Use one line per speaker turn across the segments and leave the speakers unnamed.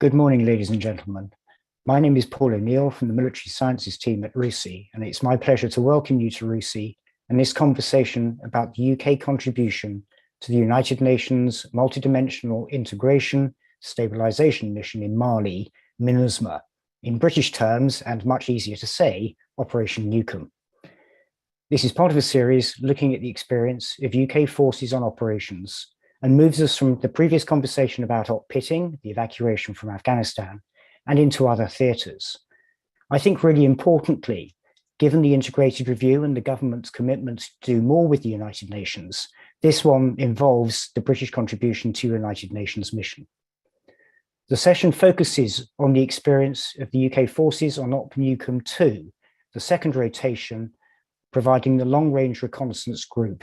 Good morning, ladies and gentlemen. My name is Paul O'Neill from the Military Sciences team at RUSI, and it's my pleasure to welcome you to RUSI and this conversation about the UK contribution to the United Nations Multidimensional Integration Stabilisation Mission in Mali, MINUSMA, in British terms and much easier to say, Operation NEWCOMBE. This is part of a series looking at the experience of UK forces on operations and moves us from the previous conversation about op-pitting, the evacuation from Afghanistan, and into other theatres. I think really importantly, given the integrated review and the government's commitment to do more with the United Nations, this one involves the British contribution to United Nations mission. The session focuses on the experience of the UK forces on Op NEWCOMBE 2, the second rotation, providing the long-range reconnaissance group.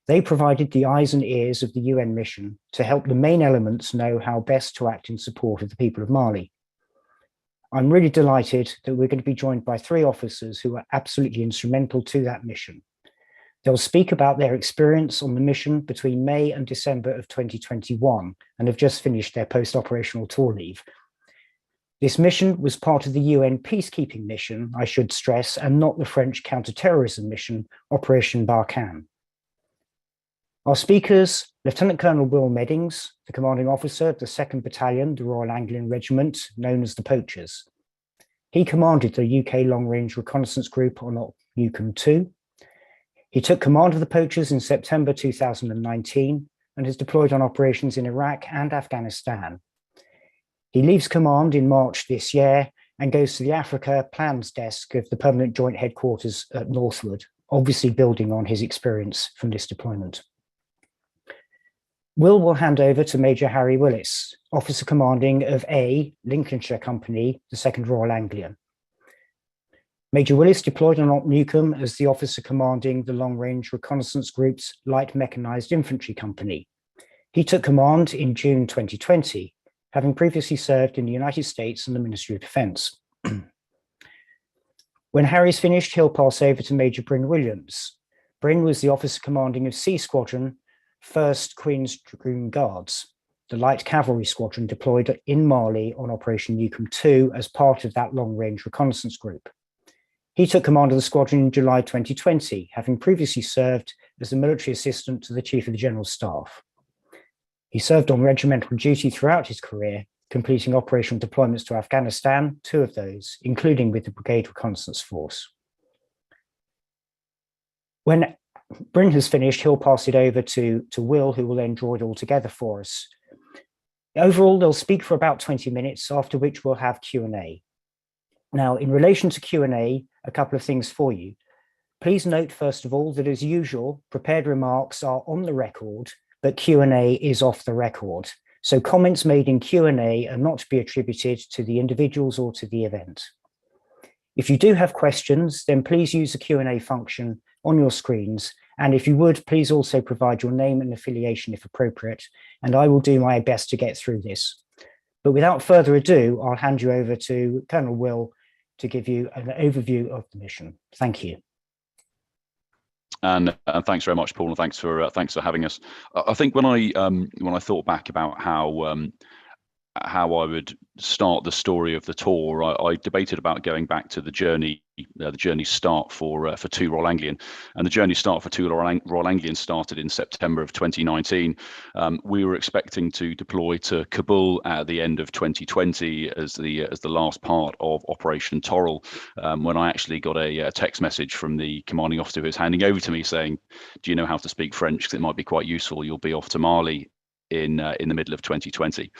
They provided the eyes and ears of the UN mission to help the main elements know how best to act in support of the people of Mali. I'm really delighted that we're going to be joined by three officers who are absolutely instrumental to that mission. They'll speak about their experience on the mission between May and December of 2021 and have just finished their post-operational tour leave. This mission was part of the UN peacekeeping mission, I should stress, and not the French counter-terrorism mission, Operation Barkhane. Our speakers, Lieutenant Colonel Will Meddings, the commanding officer of the 2nd Battalion, the Royal Anglian Regiment, known as the Poachers. He commanded the UK Long-Range Reconnaissance Group on Op NEWCOMBE 2. He took command of the Poachers in September 2019 and has deployed on operations in Iraq and Afghanistan. He leaves command in March this year and goes to the Africa Plans Desk of the Permanent Joint Headquarters at Northwood, obviously building on his experience from this deployment. Will hand over to Major Harry Willis, Officer Commanding of A, Lincolnshire Company, the 2nd Royal Anglian. Major Willis deployed on Op NEWCOMBE as the Officer Commanding the Long Range Reconnaissance Group's Light Mechanised Infantry Company. He took command in June 2020, having previously served in the United States and the Ministry of Defence. When Harry's finished, he'll pass over to Major Bryn Williams. Bryn was the Officer Commanding of C Squadron, 1st Queen's Dragoon Guards, the light cavalry squadron deployed in Mali on Operation NEWCOMBE 2 as part of that long-range reconnaissance group. He took command of the squadron in July 2020, having previously served as a military assistant to the Chief of the General Staff. He served on regimental duty throughout his career, completing operational deployments to Afghanistan, 2 of those, including with the Brigade Reconnaissance Force. When Bryn has finished, he'll pass it over to Will, who will then draw it all together for us. Overall, they'll speak for about 20 minutes, after which we'll have Q&A. Now, in relation to Q&A, a couple of things for you. Please note, first of all, that as usual, prepared remarks are on the record, but Q&A is off the record. So comments made in Q&A are not to be attributed to the individuals or to the event. If you do have questions, then please use the Q&A function on your screens. And if you would, please also provide your name and affiliation if appropriate, and I will do my best to get through this. But without further ado, I'll hand you over to Colonel Will to give you an overview of the mission. Thank you.
And thanks very much, Paul, and thanks for having us. I think when I thought back about how I would start the story of the tour, I debated about going back to the journey start for 2 Royal Anglian, and the journey start for 2 Royal Anglian started in September of 2019. We were expecting to deploy to Kabul at the end of 2020 as the last part of Operation Toril, when I actually got a text message from the commanding officer who was handing over to me saying, "Do you know how to speak French? Because it might be quite useful. You'll be off to Mali in the middle of 2020.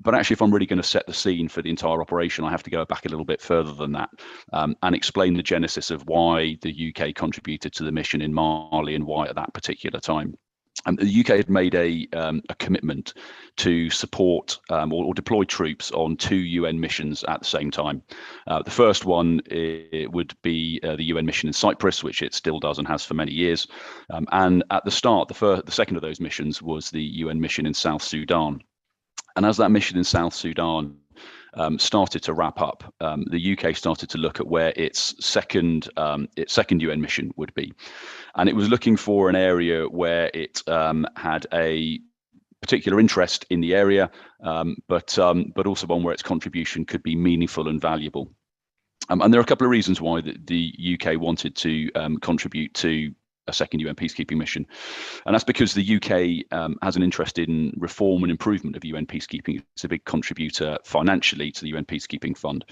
But actually, if I'm really going to set the scene for the entire operation, I have to go back a little bit further than that, and explain the genesis of why the UK contributed to the mission in Mali and why at that particular time. The UK had made a commitment to support or deploy troops on 2 UN missions at the same time. The first one would be the UN mission in Cyprus, which it still does and has for many years. And at the start, the second of those missions was the UN mission in South Sudan. And as that mission in South Sudan started to wrap up, the UK started to look at where its second UN mission would be, and it was looking for an area where it had a particular interest in the area, but also one where its contribution could be meaningful and valuable. And there are a couple of reasons why the UK wanted to contribute to a second UN peacekeeping mission. And that's because the UK has an interest in reform and improvement of UN peacekeeping. It's a big contributor financially to the UN Peacekeeping Fund,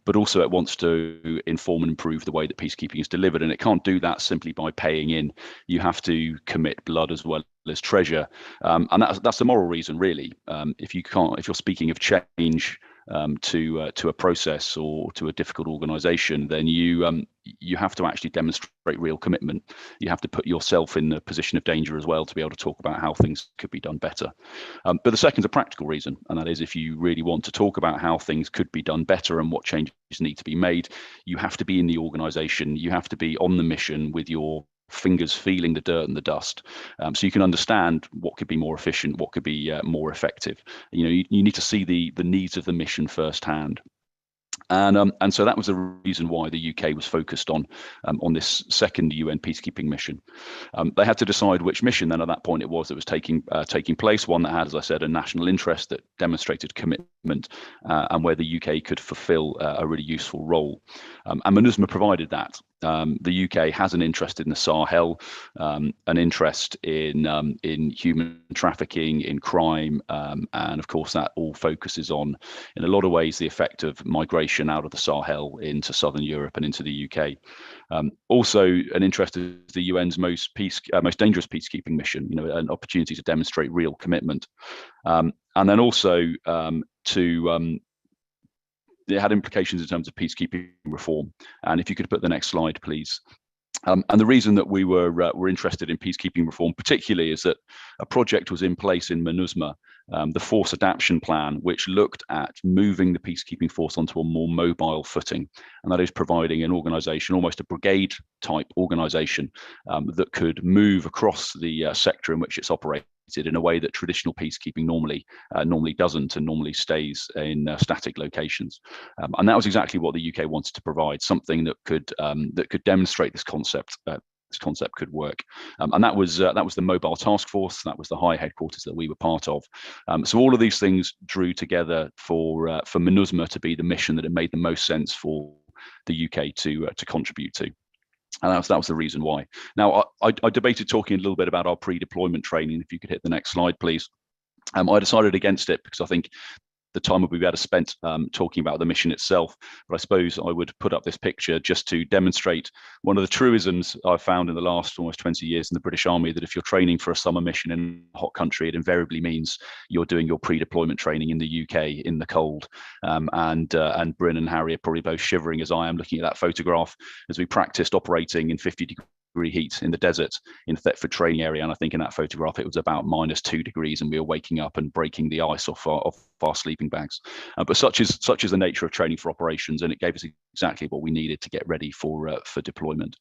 but also it wants to inform and improve the way that peacekeeping is delivered. And it can't do that simply by paying in. You have to commit blood as well as treasure. And that's the moral reason, really. If you're speaking of change to a process or to a difficult organization, then you have to actually demonstrate real commitment. You have to put yourself in a position of danger as well to be able to talk about how things could be done better. But the second is a practical reason, and that is if you really want to talk about how things could be done better and what changes need to be made, you have to be in the organization, you have to be on the mission with your fingers feeling the dirt and the dust, so you can understand what could be more efficient, what could be more effective. You need to see the needs of the mission firsthand. And so that was the reason why the UK was focused on this second UN peacekeeping mission. They had to decide which mission then at that point it was that was taking place, one that had, as I said, a national interest that demonstrated commitment, and where the UK could fulfill a really useful role. And MINUSMA provided that. The UK has an interest in the Sahel, an interest in human trafficking, in crime, and of course that all focuses on, in a lot of ways, the effect of migration out of the Sahel into southern Europe and into the UK. Also, an interest is the UN's most dangerous peacekeeping mission. An opportunity to demonstrate real commitment, and then also it had implications in terms of peacekeeping reform. And if you could put the next slide, please. And the reason that we were interested in peacekeeping reform particularly is that a project was in place in MINUSMA, the Force Adaptation Plan, which looked at moving the peacekeeping force onto a more mobile footing. And that is providing an organization, almost a brigade type organization, that could move across the sector in which it's operating in a way that traditional peacekeeping normally doesn't, and normally stays in static locations. And that was exactly what the UK wanted to provide, something that could demonstrate this concept. This concept could work, and that was the Mobile Task Force. That was the high headquarters that we were part of. So all of these things drew together for MINUSMA to be the mission that it made the most sense for the UK to contribute to. And that was the reason why. Now, I debated talking a little bit about our pre-deployment training. If you could hit the next slide, please. I decided against it because I think the time would be better spent talking about the mission itself. But I suppose I would put up this picture just to demonstrate one of the truisms I've found in the last almost 20 years in the British Army, that if you're training for a summer mission in a hot country, it invariably means you're doing your pre-deployment training in the UK in the cold. And Bryn and Harry are probably both shivering as I am looking at that photograph as we practiced operating in 50-degree heat in the desert in Thetford training area. And I think in that photograph it was about -2 degrees, and we were waking up and breaking the ice off our sleeping bags. But such is the nature of training for operations, and it gave us exactly what we needed to get ready for deployment.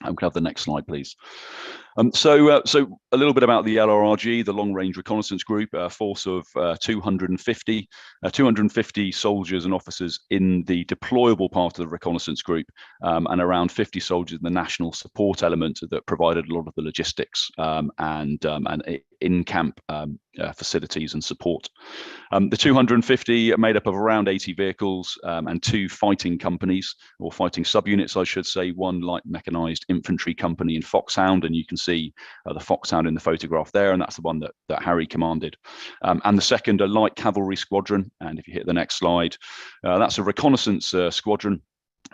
We can have the next slide, please. So a little bit about the LRRG, the Long Range Reconnaissance Group, a force of 250 soldiers and officers in the deployable part of the reconnaissance group, and around 50 soldiers in the national support element that provided a lot of the logistics and in-camp facilities and support. The 250 are made up of around 80 vehicles and 2 fighting companies, or fighting subunits, I should say. One light mechanized infantry company in Foxhound, and you can see the Foxhound in the photograph there, and that's the one that Harry commanded. And the second, a light cavalry squadron, and if you hit the next slide, that's a reconnaissance squadron.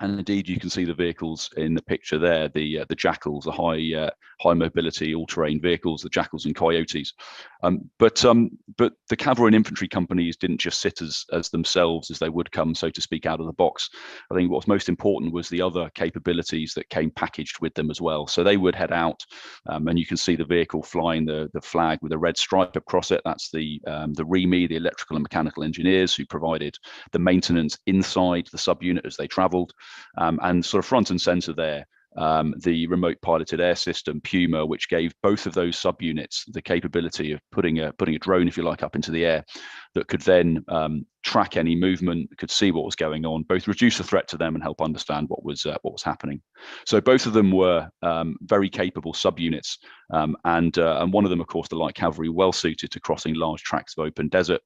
And indeed, you can see the vehicles in the picture there, the Jackals, the high mobility all-terrain vehicles, the Jackals and Coyotes. But the cavalry and infantry companies didn't just sit as themselves as they would come, so to speak, out of the box. I think what's most important was the other capabilities that came packaged with them as well. So they would head out, and you can see the vehicle flying the flag with a red stripe across it. That's the REME, the electrical and mechanical engineers, who provided the maintenance inside the subunit as they travelled. And sort of front and center there, the remote piloted air system Puma, which gave both of those subunits the capability of putting a drone, if you like, up into the air. that could then track any movement, could see what was going on, both reduce the threat to them and help understand what was happening. So both of them were very capable subunits, and one of them, of course, the light cavalry, well suited to crossing large tracts of open desert,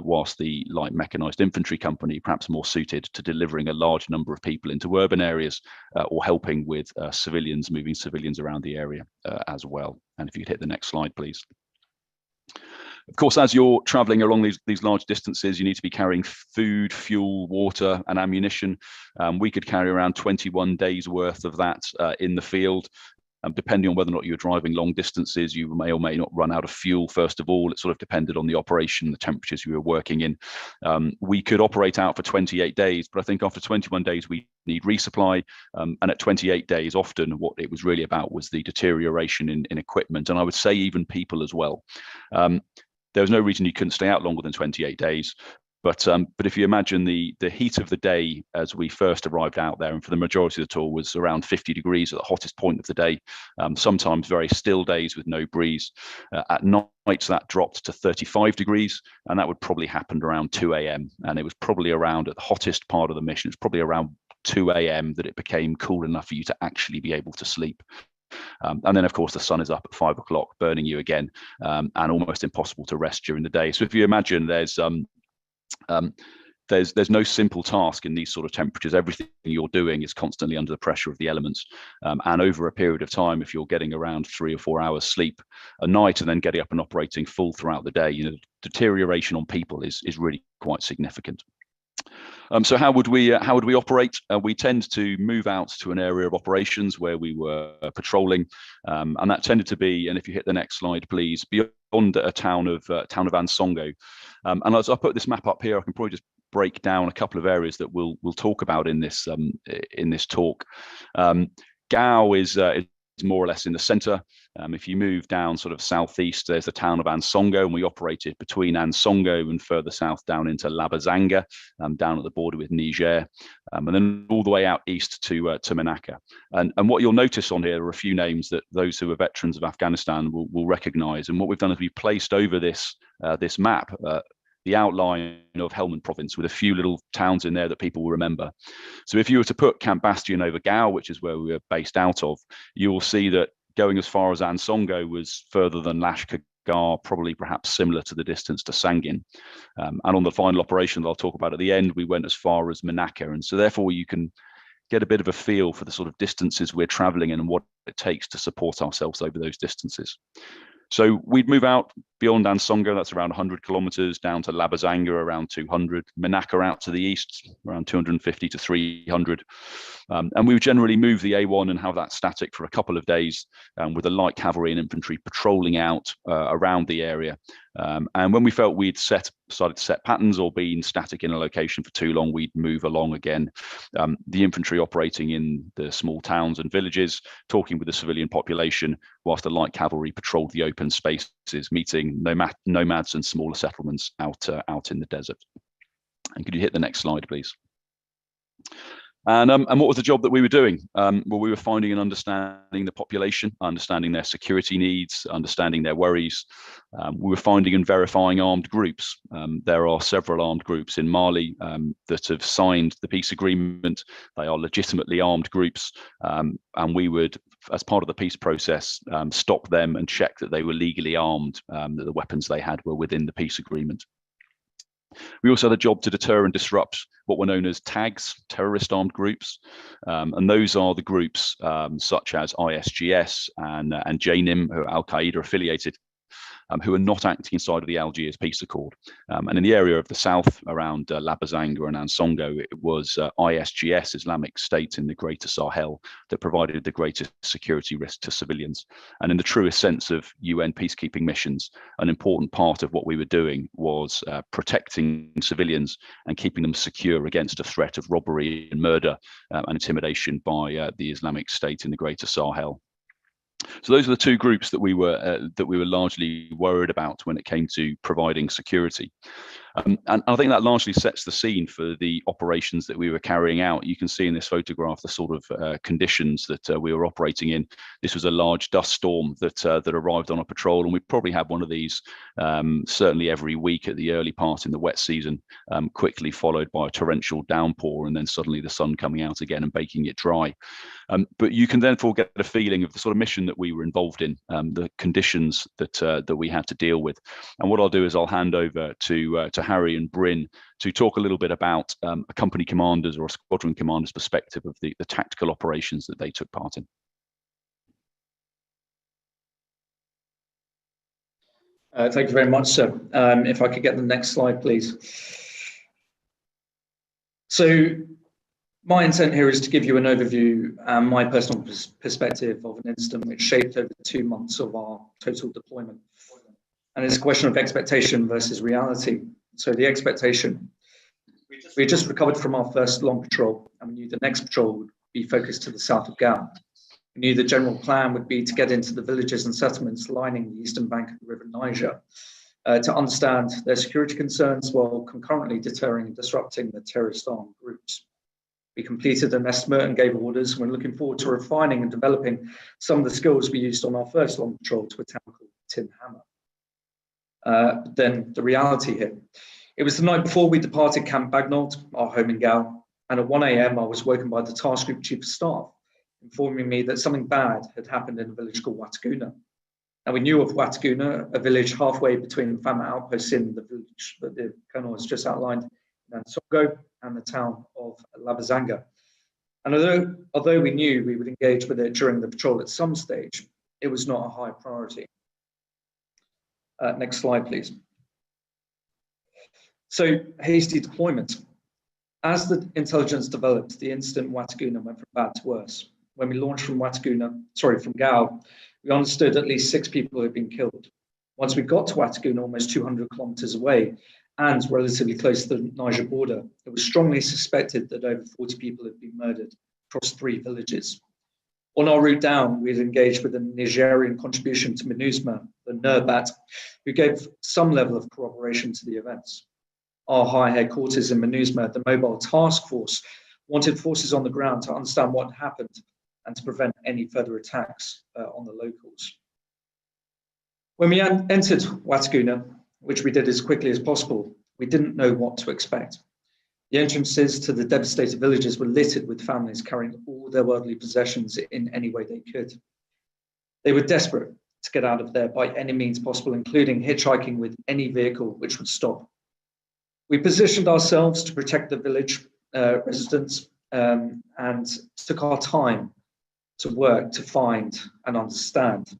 whilst the light mechanized infantry company perhaps more suited to delivering a large number of people into urban areas, or helping with moving civilians around the area as well. And if you could hit the next slide, please. Of course, as you're traveling along these large distances, you need to be carrying food, fuel, water, and ammunition. We could carry around 21 days worth of that in the field. Depending on whether or not you're driving long distances, you may or may not run out of fuel. First of all, it sort of depended on the operation, the temperatures you were working in. We could operate out for 28 days, but I think after 21 days, we need resupply. And at 28 days, often what it was really about was the deterioration in equipment, and I would say even people as well. There was no reason you couldn't stay out longer than 28 days. But if you imagine the heat of the day as we first arrived out there, and for the majority of the tour was around 50 degrees at the hottest point of the day, sometimes very still days with no breeze. At night, that dropped to 35 degrees, and that would probably happen around 2 a.m. And it was probably around, at the hottest part of the mission, it's probably around 2 a.m. that it became cool enough for you to actually be able to sleep. And then, of course, the sun is up at 5 o'clock, burning you again, and almost impossible to rest during the day. So if you imagine there's no simple task in these sort of temperatures. Everything you're doing is constantly under the pressure of the elements. And over a period of time, if you're getting around 3 or 4 hours sleep a night and then getting up and operating full throughout the day, deterioration on people is really quite significant. So how would we operate? We tend to move out to an area of operations where we were patrolling, and that tended to be, and if you hit the next slide, please, beyond a town of Ansongo. And as I put this map up here, I can probably just break down a couple of areas that we'll talk about in this talk. Gao is more or less in the centre. If you move down sort of southeast, there's the town of Ansongo, and we operated between Ansongo and further south down into Labazanga, down at the border with Niger, and then all the way out east to Menaka. And what you'll notice on here are a few names that those who are veterans of Afghanistan will recognise. And what we've done is we placed over this map the outline of Helmand province with a few little towns in there that people will remember. So if you were to put Camp Bastion over Gao, which is where we were based out of, you will see that going as far as Ansongo was further than Lashkargah, probably perhaps similar to the distance to Sangin. And on the final operation that I'll talk about at the end, we went as far as Menaka. And so therefore you can get a bit of a feel for the sort of distances we're traveling in and what it takes to support ourselves over those distances. So we'd move out beyond Ansongo, that's around 100 kilometers, down to Labazanga, around 200, Menaka out to the east, around 250 to 300. And we would generally move the A1 and have that static for a couple of days, with the light cavalry and infantry patrolling out around the area. And when we felt we'd started to set patterns or been static in a location for too long, we'd move along again. The infantry operating in the small towns and villages, talking with the civilian population, whilst the light cavalry patrolled the open spaces, meeting nomads and smaller settlements out in the desert. And could you hit the next slide, please? And what was the job that we were doing? Well, we were finding and understanding the population, understanding their security needs, understanding their worries. We were finding and verifying armed groups. There are several armed groups in Mali that have signed the peace agreement. They are legitimately armed groups, and we would, as part of the peace process, stop them and check that they were legally armed, that the weapons they had were within the peace agreement. We also had a job to deter and disrupt what were known as tags, terrorist armed groups. And those are the groups such as ISGS and JNIM, who are Al-Qaeda affiliated, who are not acting inside of the Algiers Peace Accord. And in the area of the south, around Labazanga and Ansongo, it was ISGS, Islamic State in the Greater Sahel, that provided the greatest security risk to civilians. And in the truest sense of UN peacekeeping missions, an important part of what we were doing was protecting civilians and keeping them secure against a threat of robbery and murder and intimidation by the Islamic State in the Greater Sahel. So those are the two groups that we were largely worried about when it came to providing security. And I think that largely sets the scene for the operations that we were carrying out. You can see in this photograph the sort of conditions that we were operating in. This was a large dust storm that arrived on a patrol, and we probably had one of these certainly every week at the early part in the wet season, quickly followed by a torrential downpour, and then suddenly the sun coming out again and baking it dry. But you can therefore get a feeling of the sort of mission that we were involved in, the conditions that we had to deal with. And what I'll do is I'll hand over to Harry and Bryn to talk a little bit about a company commander's or a squadron commander's perspective of the tactical operations that they took part in.
Thank you very much, sir. If I could get the next slide, please. So my intent here is to give you an overview and my personal perspective of an incident which shaped over 2 months of our total deployment. And it's a question of expectation versus reality. So the expectation, we just recovered from our first long patrol, and we knew the next patrol would be focused to the south of Gao. We knew the general plan would be to get into the villages and settlements lining the eastern bank of the River Niger, to understand their security concerns while concurrently deterring and disrupting the terrorist armed groups. We completed an estimate and gave orders, and we're looking forward to refining and developing some of the skills we used on our first long patrol to a town called Tin Hammer. But then the reality hit. It was the night before we departed Camp Bagnold, our home in Gao, and at 1 a.m. I was woken by the task group chief of staff, informing me that something bad had happened in a village called Wataguna. Now we knew of Wataguna, a village halfway between Fama outposts in the village that the colonel has just outlined, in Ansongo, and the town of Labazanga. And although we knew we would engage with it during the patrol at some stage, it was not a high priority. Next slide, please. So, hasty deployment. As the intelligence developed, the incident in Wataguna went from bad to worse. When we launched from from Gao, we understood at least 6 people had been killed. Once we got to Wataguna, almost 200 kilometers away, and relatively close to the Niger border, it was strongly suspected that over 40 people had been murdered across 3 villages. On our route down, we had engaged with a Nigerian contribution to MINUSMA, the NERBAT, who gave some level of corroboration to the events. Our high headquarters in MINUSMA, the mobile task force, wanted forces on the ground to understand what happened and to prevent any further attacks on the locals. When we entered Wataguna, which we did as quickly as possible, we didn't know what to expect. The entrances to the devastated villages were littered with families carrying all their worldly possessions in any way they could. They were desperate to get out of there by any means possible, including hitchhiking with any vehicle which would stop. We positioned ourselves to protect the village residents and took our time to work to find and understand.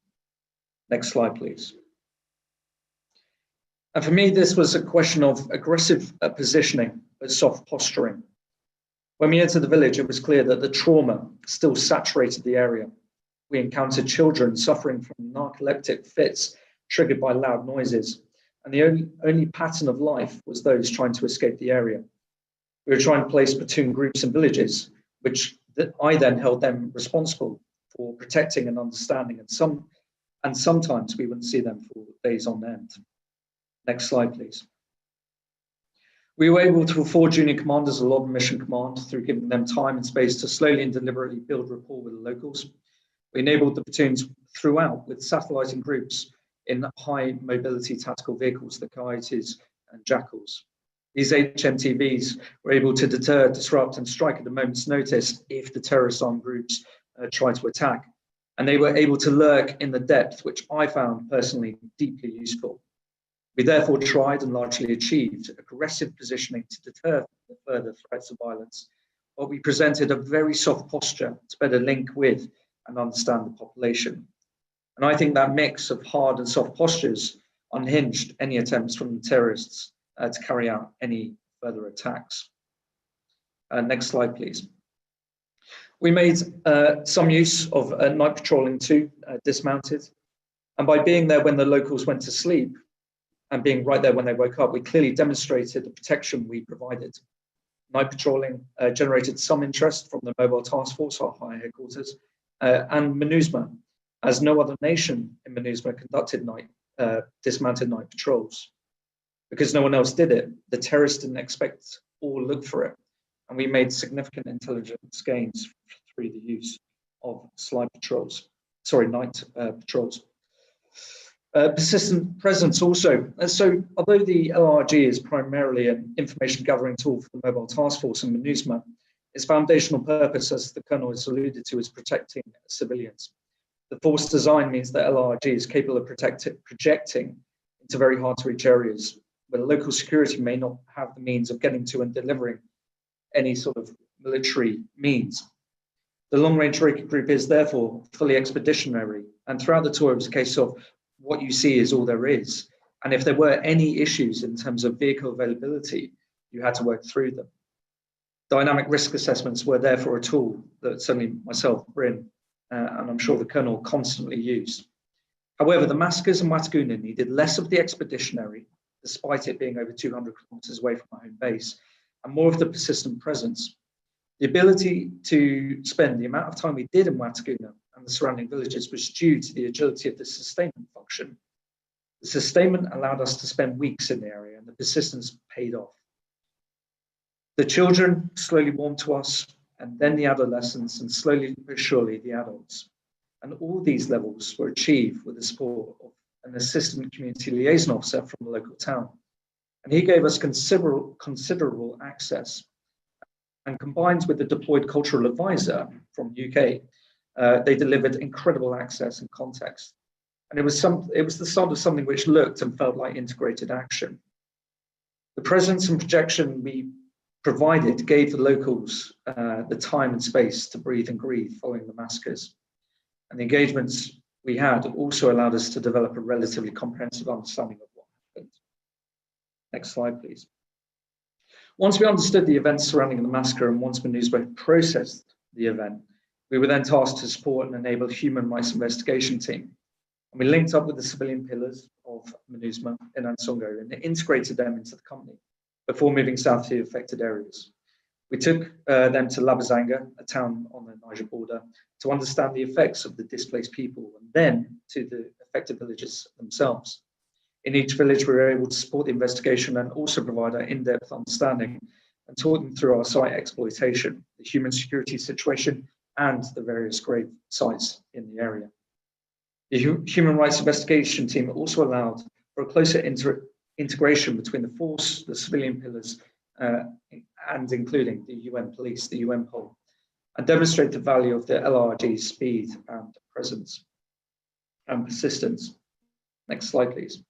Next slide, please. And for me, this was a question of aggressive positioning, but soft posturing. When we entered the village, it was clear that the trauma still saturated the area. We encountered children suffering from narcoleptic fits triggered by loud noises, and the only pattern of life was those trying to escape the area. We were trying to place platoon groups in villages, which I then held them responsible for protecting and understanding, and sometimes we wouldn't see them for days on end. Next slide, please. We were able to afford junior commanders a lot of mission command through giving them time and space to slowly and deliberately build rapport with the locals. We enabled the platoons throughout with satelliting groups in high mobility tactical vehicles, the Coyotes and Jackals. These HMTVs were able to deter, disrupt, and strike at a moment's notice if the terrorist armed groups tried to attack. And they were able to lurk in the depth, which I found personally deeply useful. We therefore tried and largely achieved aggressive positioning to deter the further threats of violence, but we presented a very soft posture to better link with and understand the population. And I think that mix of hard and soft postures unhinged any attempts from the terrorists to carry out any further attacks. Next slide, please. We made some use of night patrolling too, dismounted. And by being there when the locals went to sleep and being right there when they woke up, we clearly demonstrated the protection we provided. Night patrolling generated some interest from the mobile task force, our higher headquarters, and MINUSMA, as no other nation in MINUSMA conducted dismounted night patrols. Because no one else did it, the terrorists didn't expect or look for it, and we made significant intelligence gains through the use of night patrols. Persistent presence also. So although the LRG is primarily an information gathering tool for the mobile task force in MINUSMA, its foundational purpose, as the Colonel has alluded to, is protecting civilians. The force design means that LRG is capable of projecting into very hard to reach areas where local security may not have the means of getting to and delivering any sort of military means. The long-range Reiki group is therefore fully expeditionary, and throughout the tour it was a case of what you see is all there is. And if there were any issues in terms of vehicle availability, you had to work through them. Dynamic risk assessments were therefore a tool that certainly myself, Bryn, and I'm sure the Colonel constantly used. However, the massacres in Wataguna needed less of the expeditionary, despite it being over 200 kilometers away from our home base, and more of the persistent presence. The ability to spend the amount of time we did in Wataguna and the surrounding villages was due to the agility of the sustainment function. The sustainment allowed us to spend weeks in the area, and the persistence paid off. The children slowly warmed to us, and then the adolescents, and slowly but surely the adults. And all these levels were achieved with the support of an assistant community liaison officer from the local town. And he gave us considerable access. And combined with the deployed cultural advisor from UK, they delivered incredible access and context. And it was the start of something which looked and felt like integrated action. The presence and projection we provided gave the locals the time and space to breathe and grieve following the massacres. And the engagements we had also allowed us to develop a relatively comprehensive understanding of what happened. Next slide, please. Once we understood the events surrounding the massacre and once MINUSMA processed the event, we were then tasked to support and enable a human rights investigation team. And we linked up with the civilian pillars of MINUSMA in Ansongo and integrated them into the company before moving south to the affected areas. We took them to Labazanga, a town on the Niger border, to understand the effects of the displaced people, and then to the affected villages themselves. In each village, we were able to support the investigation and also provide an in-depth understanding and talk them through our site exploitation, the human security situation, and the various grave sites in the area. The Human Rights Investigation team also allowed for a closer integration between the force, the civilian pillars, and including the UN police, the UN pole, and demonstrate the value of the LRG's speed and presence and persistence. Next slide, please.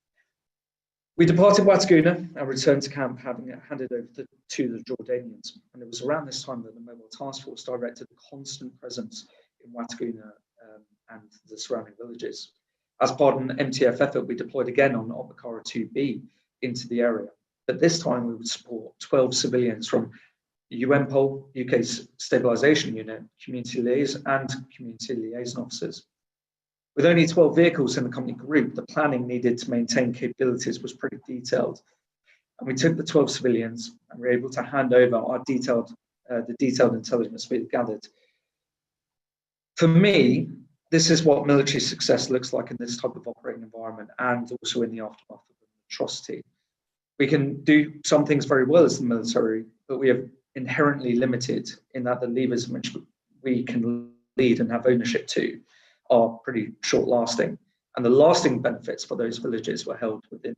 We departed Wataguna and returned to camp, having it handed over to the Jordanians. And it was around this time that the Mobile Task Force directed a constant presence in Wataguna and the surrounding villages. As part of an MTF effort, we deployed again on Opakara 2B into the area. But this time we would support 12 civilians from UNPOL, UK's Stabilisation Unit, community liaison and community liaison officers. With only 12 vehicles in the company group, the planning needed to maintain capabilities was pretty detailed. And we took the 12 civilians and were able to hand over our the detailed intelligence we had gathered. For me, this is what military success looks like in this type of operating environment and also in the aftermath of an atrocity. We can do some things very well as the military, but we are inherently limited in that the levers in which we can lead and have ownership to are pretty short-lasting. And the lasting benefits for those villages were held within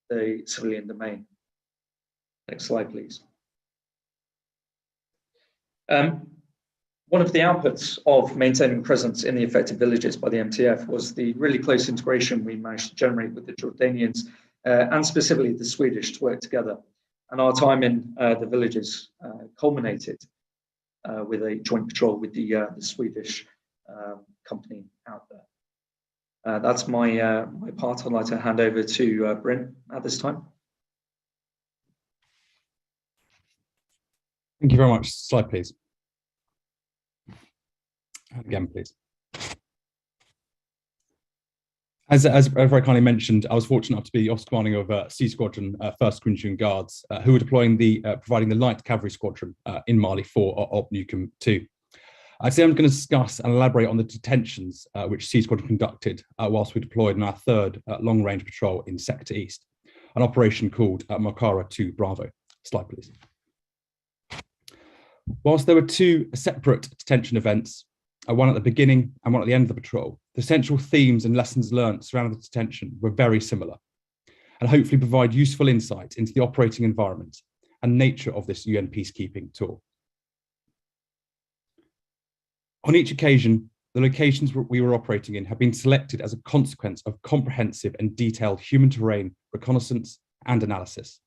the civilian domain. Next slide, please. One of the outputs of maintaining presence in the affected villages by the MTF was the really close integration we managed to generate with the Jordanians and specifically the Swedish to work together. And our time in the villages culminated with a joint patrol with the Swedish company out there. That's my part. I'd like to hand over to Bryn at this time.
Thank you very much. Slide, please. Again, please. As very kindly mentioned, I was fortunate enough to be officer commanding of C Squadron, 1st Quintian Guards, who were deploying providing the light cavalry squadron in Mali for NEWCOMBE 2. I'd say I'm going to discuss and elaborate on the detentions which C Squadron conducted whilst we deployed in our third long-range patrol in Sector East, an operation called Makara 2 Bravo. Slide, please. Whilst there were two separate detention events, one at the beginning and one at the end of the patrol, the central themes and lessons learned surrounding the detention were very similar, and hopefully provide useful insight into the operating environment and nature of this UN peacekeeping tour. On each occasion, the locations we were operating in have been selected as a consequence of comprehensive and detailed human terrain reconnaissance and analysis,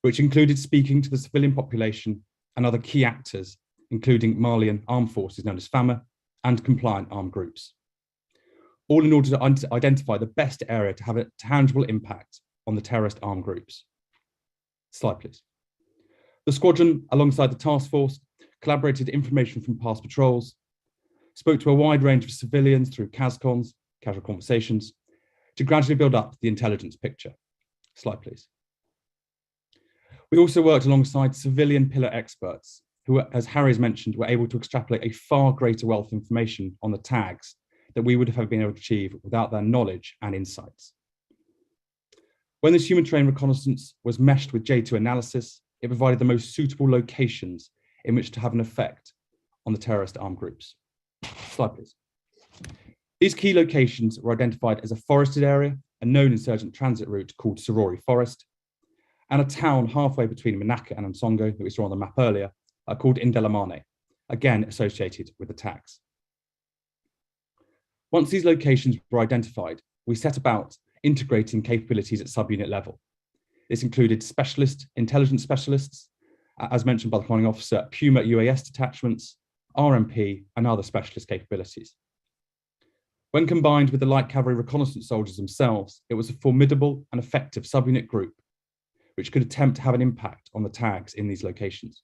which included speaking to the civilian population and other key actors, including Malian armed forces known as FAMA and compliant armed groups, all in order to identify the best area to have a tangible impact on the terrorist armed groups. Slide, please. The squadron, alongside the task force, collaborated information from past patrols, spoke to a wide range of civilians through CASCONs, casual conversations, to gradually build up the intelligence picture. Slide, please. We also worked alongside civilian pillar experts who, as Harry's mentioned, were able to extrapolate a far greater wealth of information on the tags that we would have been able to achieve without their knowledge and insights. When this human terrain reconnaissance was meshed with J2 analysis, it provided the most suitable locations in which to have an effect on the terrorist armed groups. Slide, please. These key locations were identified as a forested area, a known insurgent transit route called Sorori Forest, and a town halfway between Manaka and Nsongo that we saw on the map earlier, called Indelamane, again associated with the tags. Once these locations were identified, we set about integrating capabilities at subunit level. This included intelligence specialists, as mentioned by the commanding officer, Puma UAS detachments, RMP, and other specialist capabilities. When combined with the light cavalry reconnaissance soldiers themselves, it was a formidable and effective subunit group which could attempt to have an impact on the tags in these locations.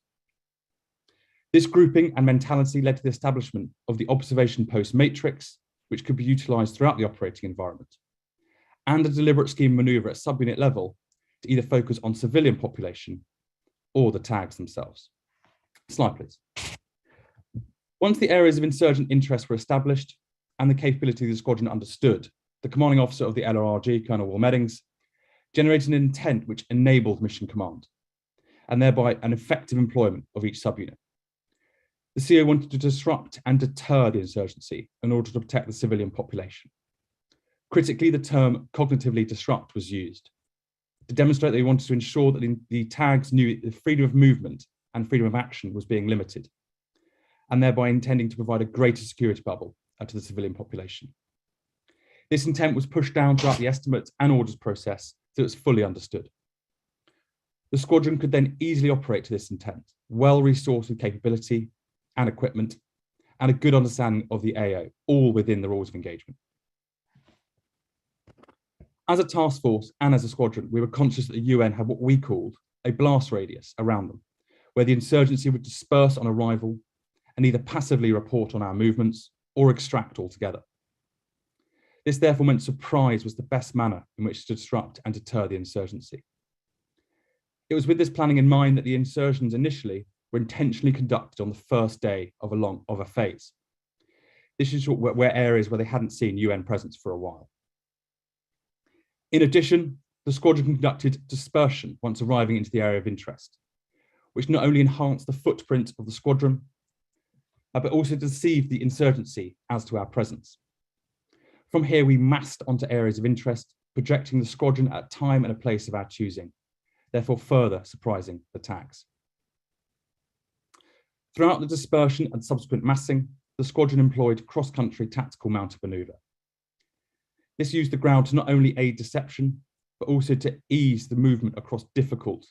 This grouping and mentality led to the establishment of the observation post matrix, which could be utilized throughout the operating environment, and a deliberate scheme maneuver at subunit level to either focus on civilian population or the tags themselves. Slide, please. Once the areas of insurgent interest were established and the capability of the squadron understood, the commanding officer of the LRRG, Colonel Will Meddings, generated an intent which enabled mission command, and thereby an effective employment of each subunit. The CO wanted to disrupt and deter the insurgency in order to protect the civilian population. Critically, the term cognitively disrupt was used to demonstrate that they wanted to ensure that the tags knew the freedom of movement and freedom of action was being limited, and thereby intending to provide a greater security bubble to the civilian population. This intent was pushed down throughout the estimates and orders process so it was fully understood. The squadron could then easily operate to this intent, well-resourced with capability and equipment, and a good understanding of the AO, all within the rules of engagement. As a task force and as a squadron, we were conscious that the UN had what we called a blast radius around them, where the insurgency would disperse on arrival and either passively report on our movements or extract altogether. This therefore meant surprise was the best manner in which to disrupt and deter the insurgency. It was with this planning in mind that the insursions initially were intentionally conducted on the first day of a phase. This is where areas where they hadn't seen UN presence for a while. In addition, the squadron conducted dispersion once arriving into the area of interest, which not only enhanced the footprint of the squadron, but also deceived the insurgency as to our presence. From here, we massed onto areas of interest, projecting the squadron at a time and a place of our choosing, therefore further surprising the tags. Throughout the dispersion and subsequent massing, the squadron employed cross-country tactical mounted maneuver. This used the ground to not only aid deception, but also to ease the movement across difficult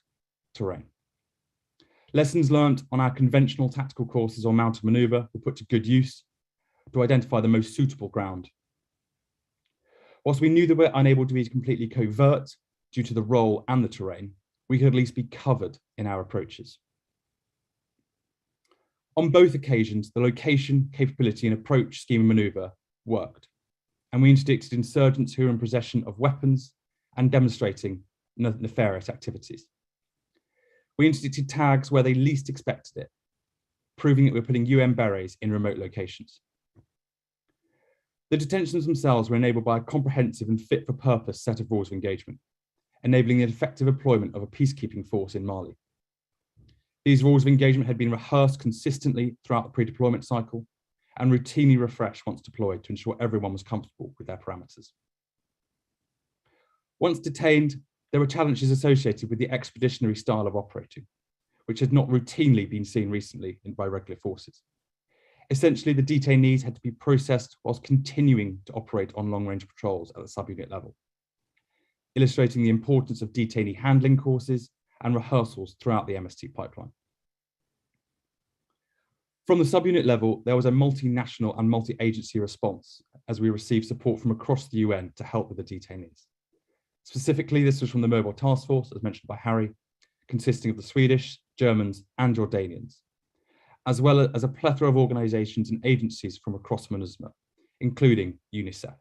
terrain. Lessons learned on our conventional tactical courses on mounted maneuver were put to good use to identify the most suitable ground. Whilst we knew that we were unable to be completely covert due to the role and the terrain, we could at least be covered in our approaches. On both occasions, the location, capability, and approach scheme and maneuver worked, and we interdicted insurgents who were in possession of weapons and demonstrating nefarious activities. We interdicted tags where they least expected it, proving that we're putting UN berets in remote locations. The detentions themselves were enabled by a comprehensive and fit for purpose set of rules of engagement, enabling the effective deployment of a peacekeeping force in Mali. These rules of engagement had been rehearsed consistently throughout the pre-deployment cycle and routinely refreshed once deployed to ensure everyone was comfortable with their parameters. Once detained, there were challenges associated with the expeditionary style of operating, which had not routinely been seen recently by regular forces. Essentially, the detainees had to be processed whilst continuing to operate on long-range patrols at the subunit level, illustrating the importance of detainee handling courses and rehearsals throughout the MST pipeline. From the subunit level, there was a multinational and multi-agency response as we received support from across the UN to help with the detainees. Specifically, this was from the Mobile Task Force, as mentioned by Harry, consisting of the Swedish, Germans, and Jordanians, as well as a plethora of organisations and agencies from across MINUSMA, including UNICEF.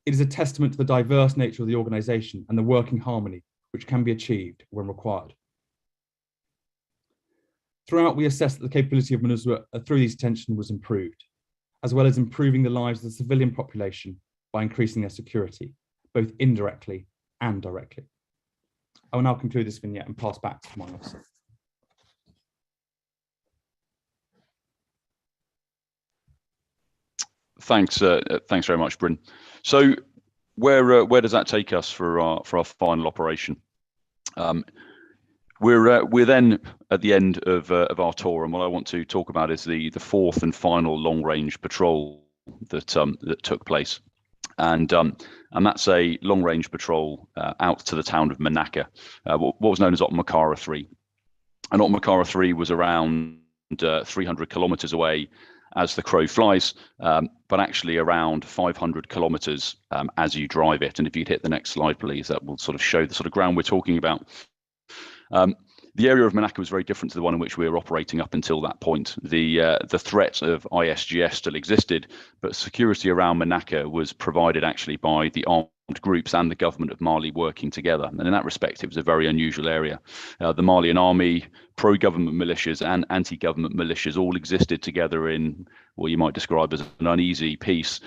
It is a testament to the diverse nature of the organisation and the working harmony which can be achieved when required. Throughout, we assessed that the capability of MINUSMA through these detentions was improved, as well as improving the lives of the civilian population by increasing their security, both indirectly and directly. I will now conclude this vignette and pass back to my officer.
Thanks very much, Bryn. So, where does that take us for our final operation? We're then at the end of our tour, and what I want to talk about is the fourth and final long-range patrol that took place, and that's a long-range patrol out to the town of Manaka, what was known as Otmakara 3, and Otmakara 3 was around 300 kilometers away as the crow flies, but actually around 500 kilometers as you drive it. And if you'd hit the next slide, please, that will sort of show the sort of ground we're talking about. The area of Manaka was very different to the one in which we were operating up until that point. The threat of ISGS still existed, but security around Manaka was provided actually by the armed groups and the government of Mali working together. And in that respect, it was a very unusual area. The Malian army, pro-government militias and anti-government militias all existed together in what you might describe as an uneasy peace,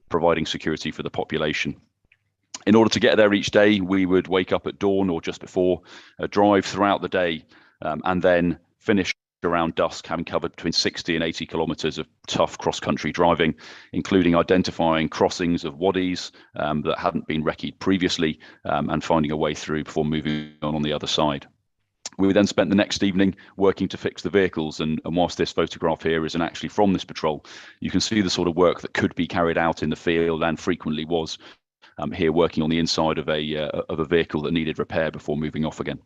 providing security for the population. In order to get there each day, we would wake up at dawn or just before, drive throughout the day, and then finish around dusk, having covered between 60 and 80 kilometers of tough cross-country driving, including identifying crossings of wadis that hadn't been recce'd previously, and finding a way through before moving on the other side. We then spent the next evening working to fix the vehicles, and whilst this photograph here isn't actually from this patrol, you can see the sort of work that could be carried out in the field and frequently was. Here working on the inside of a vehicle that needed repair before moving off again.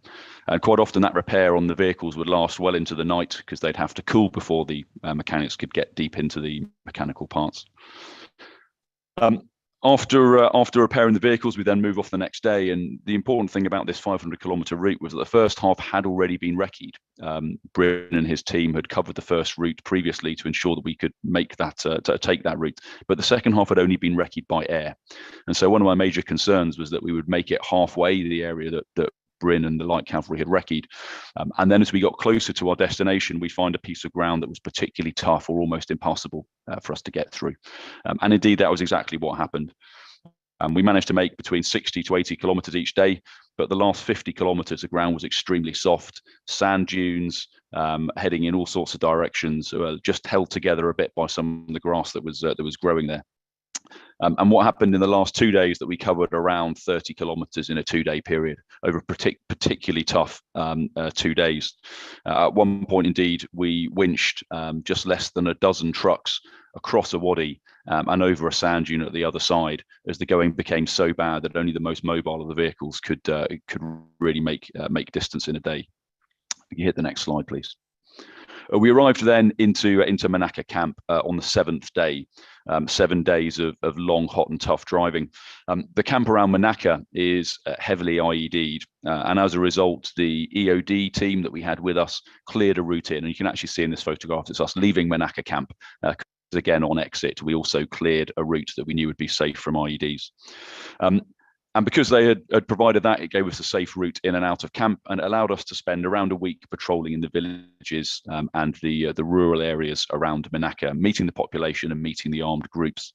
And quite often that repair on the vehicles would last well into the night because they'd have to cool before the mechanics could get deep into the mechanical parts. After repairing the vehicles, we then move off the next day. And the important thing about this 500-kilometer route was that the first half had already been recce'd. Bryn and his team had covered the first route previously to ensure that we could make that to take that route. But the second half had only been recce'd by air. And so one of my major concerns was that we would make it halfway the area that Bryn and the light cavalry had recce'd. And then as we got closer to our destination, we find a piece of ground that was particularly tough or almost impossible for us to get through. And indeed, that was exactly what happened. We managed to make between 60 to 80 kilometers each day, but the last 50 kilometers, the ground was extremely soft, sand dunes, heading in all sorts of directions, just held together a bit by some of the grass that was growing there. And what happened in the last 2 days that we covered around 30 kilometers in a 2-day period over particularly tough 2 days. At one point, indeed, we winched just less than a dozen trucks across a wadi and over a sand dune at the other side as the going became so bad that only the most mobile of the vehicles could really make distance in a day. You hit the next slide, please. We arrived then into Manaka camp on the 7th day, 7 days of long, hot and tough driving. The camp around Manaka is heavily IED'd, and as a result, the EOD team that we had with us cleared a route in, and you can actually see in this photograph, it's us leaving Manaka camp. Again, on exit, we also cleared a route that we knew would be safe from IEDs. And because they had provided that, it gave us a safe route in and out of camp, and it allowed us to spend around a week patrolling in the villages and the rural areas around Monaco, meeting the population and meeting the armed groups.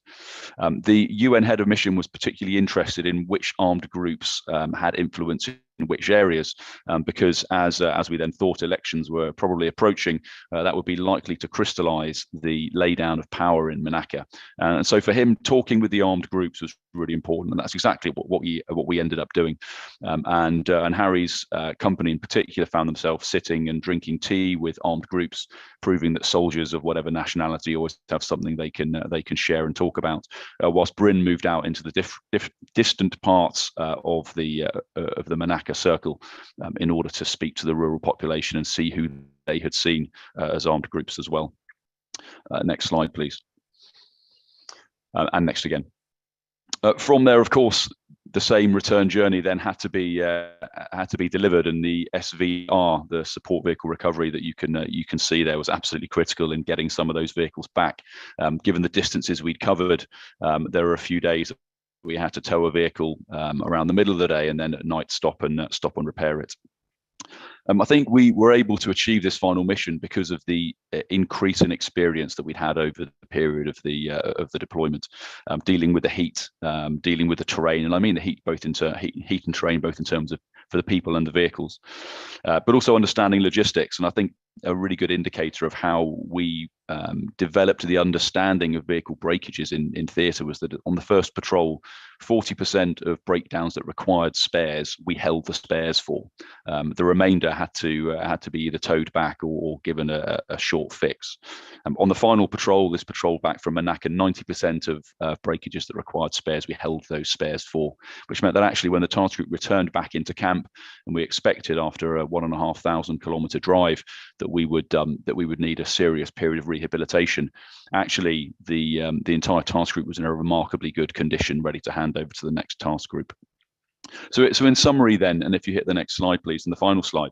The UN head of mission was particularly interested in which armed groups had influence in which areas, because as we then thought elections were probably approaching, that would be likely to crystallize the laydown of power in Monaco. And so for him, talking with the armed groups was really important, and that's exactly what we ended up doing. And Harry's company in particular found themselves sitting and drinking tea with armed groups, proving that soldiers of whatever nationality always have something they can share and talk about. Whilst Bryn moved out into the distant parts of the Monaco circle in order to speak to the rural population and see who they had seen as armed groups as well. Next slide, please. And next again. From there, of course, the same return journey then had to be delivered, and the SVR, the support vehicle recovery that you can see there, was absolutely critical in getting some of those vehicles back. Given the distances we'd covered, there were a few days we had to tow a vehicle around the middle of the day, and then at night stop and repair it. I think we were able to achieve this final mission because of the increase in experience that we'd had over the period of the deployment, dealing with the heat, dealing with the terrain, and I mean the heat both into heat and terrain, both in terms of for the people and the vehicles, but also understanding logistics. And I think a really good indicator of how we developed the understanding of vehicle breakages in theatre was that on the first patrol, 40% of breakdowns that required spares, we held the spares for. The remainder had to be either towed back or given a short fix. On the final patrol, this patrol back from Monaco, 90% of breakages that required spares, we held those spares for, which meant that actually when the task group returned back into camp, and we expected after a 1,500 kilometre drive that we would need a serious period of rehabilitation, actually the entire task group was in a remarkably good condition, ready to hand over to the next task group. So in summary then, and if you hit the next slide, please, and the final slide,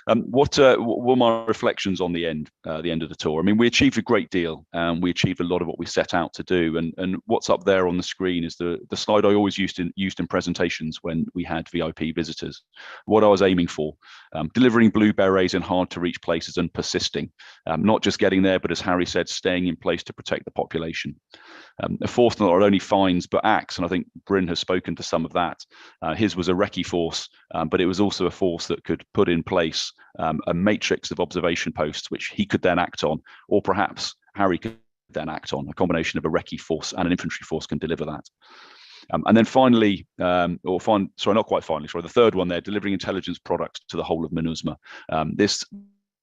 what were my reflections on the end of the tour? I mean, we achieved a great deal. We achieved a lot of what we set out to do. And what's up there on the screen is the slide I always used in presentations when we had VIP visitors. What I was aiming for, delivering blue berets in hard to reach places and persisting, not just getting there, but as Harry said, staying in place to protect the population. A force that not only finds but acts, and I think Bryn has spoken to some of that. His was a recce force, but it was also a force that could put in place a matrix of observation posts, which he could then act on, or perhaps Harry could then act on. A combination of a recce force and an infantry force can deliver that. And then finally, the third one there, delivering intelligence products to the whole of MINUSMA.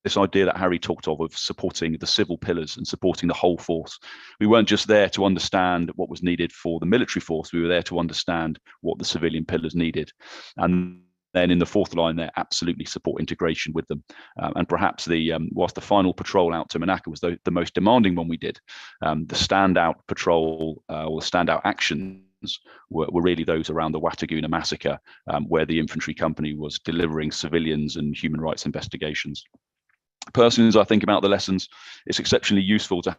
This idea that Harry talked of supporting the civil pillars and supporting the whole force. We weren't just there to understand what was needed for the military force, we were there to understand what the civilian pillars needed. And then in the fourth line there, absolutely support integration with them. And perhaps whilst the final patrol out to Monaco was the most demanding one we did, the standout patrol or the standout actions were really those around the Wataguna massacre, where the infantry company was delivering civilians and human rights investigations. Personally, as I think about the lessons, it's exceptionally useful to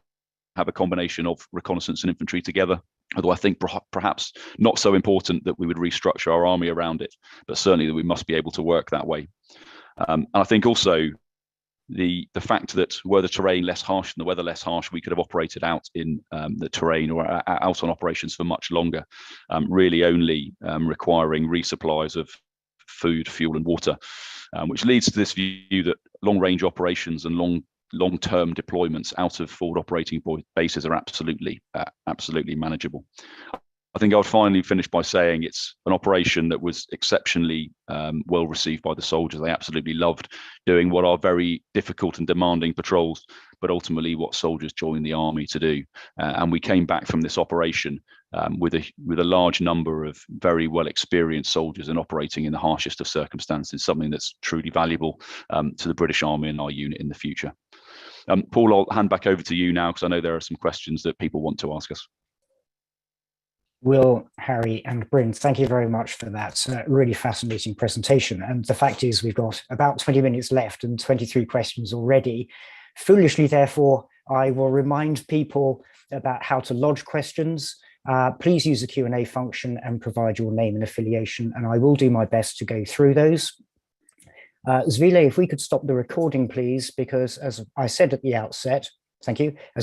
have a combination of reconnaissance and infantry together, although I think perhaps not so important that we would restructure our army around it, but certainly that we must be able to work that way. And I think also the fact that were the terrain less harsh and the weather less harsh, we could have operated out in the terrain or out on operations for much longer, really only requiring resupplies of food, fuel and water, which leads to this view that long-range operations and long-term deployments out of forward operating bases are absolutely manageable. I think I would finally finish by saying it's an operation that was exceptionally well received by the soldiers. They absolutely loved doing what are very difficult and demanding patrols, but ultimately what soldiers join the army to do. And we came back from this operation with a large number of very well experienced soldiers and operating in the harshest of circumstances, something that's truly valuable to the British Army and our unit in the future. Paul, I'll hand back over to you now because I know there are some questions that people want to ask us.
Will, Harry and Bryn, thank you very much for that really fascinating presentation. And the fact is we've got about 20 minutes left and 23 questions already. Foolishly, therefore, I will remind people about how to lodge questions. Please use the Q&A function and provide your name and affiliation, and I will do my best to go through those. Zvile, if we could stop the recording, please, because as I said at the outset, thank you.